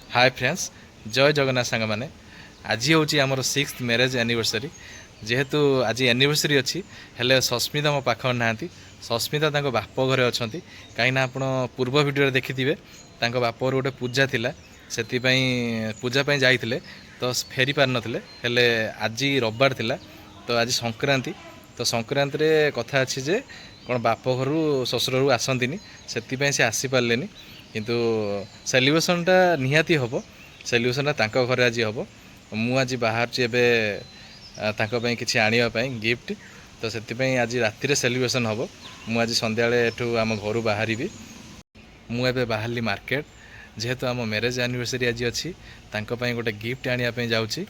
hi friends, जय जगन्नाथ सांग मैंने आज हूँ आमर 6th मैरेज एनिवर्सरी जेहेतु आज एनिवर्सरी अच्छी हेले सस्मिता मो पाख ना सस्मिता बाप घरे अच्छा कहीं आप पूर्व भिडियो देखिथे बाप घर गोटे पूजा थिला से पूजा जाइए तो फेरी पार नथिले हेले आज रविवार थिला तो आज संक्रांति तो संक्रांति रे कथा अच्छी जे कौन बाप घर ससुर घर आसती से आसी पारे किंतु सेलिब्रेशनटा निहाती हम सेलिब्रेशनटा घर आज हम मु आज बाहर किसी आने गिफ्ट तो से आज राति सेलिब्रेशन हम मु आज संध्या एठू आम घर बाहरी मुझे बाहरली मार्केट जेहेतु आम मैरेज एनिवर्सरी आज अच्छी गोटे गिफ्ट आने जाऊँगी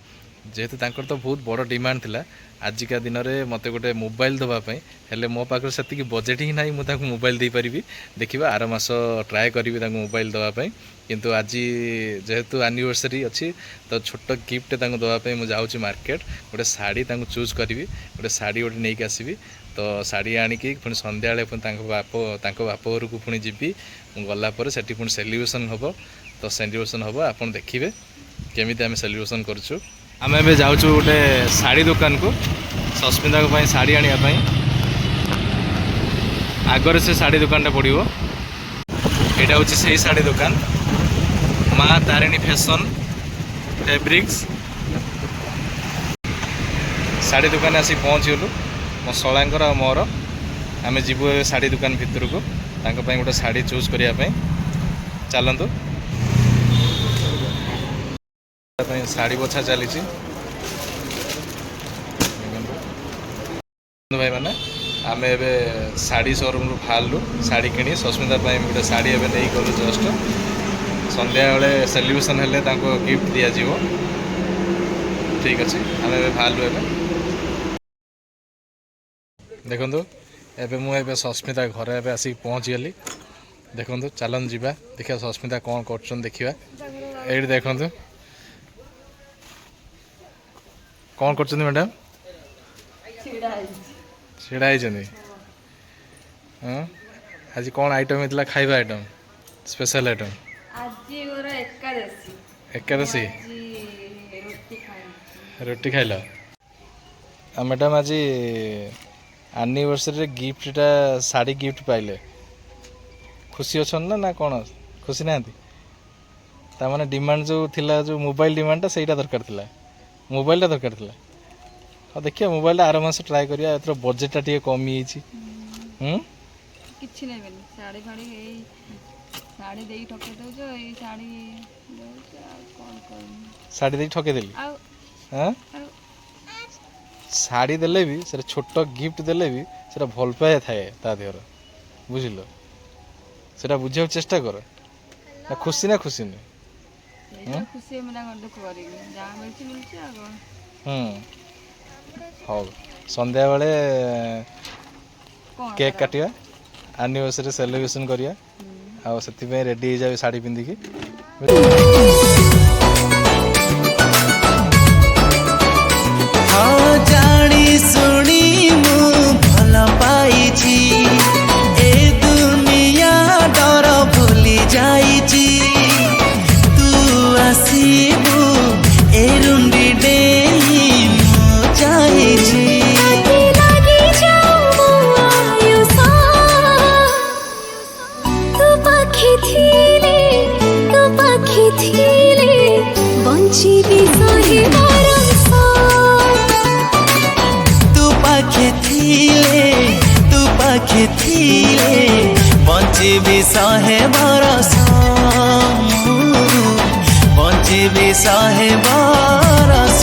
जेहेतु तो बहुत बड़ डिमांड थिला आजिका दिन में मत गोटे मोबाइल दवापाई हेले मो पाखे से बजेट ही ना मुझे मोबाइल दे पारि देखा आर मास ट्राए करी मोबाइल दवापाई किंतु आज जेहेतु एनिवर्सरी अच्छी तो छोट गिफ्ट दवापाई मुझे जाऊँगी मार्केट गोटे शाड़ी चूज करी गोटे शाड़ी गोटे नहीं आसबि तो शाड़ी आणिकी पुणी संध्या बाप घर को पुणी जी गलापर से पुणी सेलिब्रेशन हम तो सेलिब्रेशन हम आप देखिए केमी आम सेलिब्रेशन करूँ आम ए जाऊँ गोटे शाड़ी दुकान को सस्मिता शाड़ी आने आगर से शाड़ी दुकान पड़ो यहाँ हूँ से शाड़ी दुकान माँ तारिणी फैशन फैब्रिक्स शाड़ी दुकान आसी पहुँचीगलु मो शलांकर आ मोर आम जीवु शाड़ी दुकान भितर को गोटे शाड़ी चूज करने चलतु शाड़ी बछा चली भाई मैंने आम ए शाड़ी शोरूम रू बाहरलु शाड़ी किणी सस्मिता गोटे शाड़ी एवं नहीं गलु जस्ट संध्या बेले सेलिब्रेशन हेले गिफ्ट दि जाव ठीक अच्छे आम ए बाहरलु ए देखु एवं मुझे सस्मिता घर ए आसिक पहुँचीगली देखु चलन जीवा देखा सस्मिता कौन कर देखा ये देखु कौन कर मैडम छेड़ा हाँ आज कौन आइटम होता खाଇବା आइटम स्पेशल आइटम एकादशी रोटी खाइल मैडम आज एनिवर्सरी गिफ्टा शाड़ी गिफ्ट पाइले खुशी अच्छा ना कौन खुशी ना ताने डिमांड जो थिला जो मोबाइल डिमांडटा सेटा दरकार थिला मोबाइलटा दरकार थिला हाँ देखिए मोबाइल आर मास ट्राए करिया एथर बजेटटा टिके कमी हिची किछि नै बेनी साड़ी फाड़ी ए साड़ी देई ठके दो जो ए साड़ी कोन कोन साड़ी देई ठके देली हां साड़ी देले भी से छोट गिफ्ट देले भी से भल पाए थाए ता देहर बुझिलो सेटा बुझियो चेष्टा कर ना खुशी नै खुशी मेरा दुख करी जा मिलची आ हाँ संध्या बेले केक काटिया एनिवर्सरी सेलिब्रेशन करिया आ से रेडी हो जाए शाड़ी पिंधिकी हाँ जानी सुनी मु भल पाइछि ए दुनिया डर भूली जाइछि तू आसीबू ए रुंडी डे बंची सहे बरस बंची सहे बरस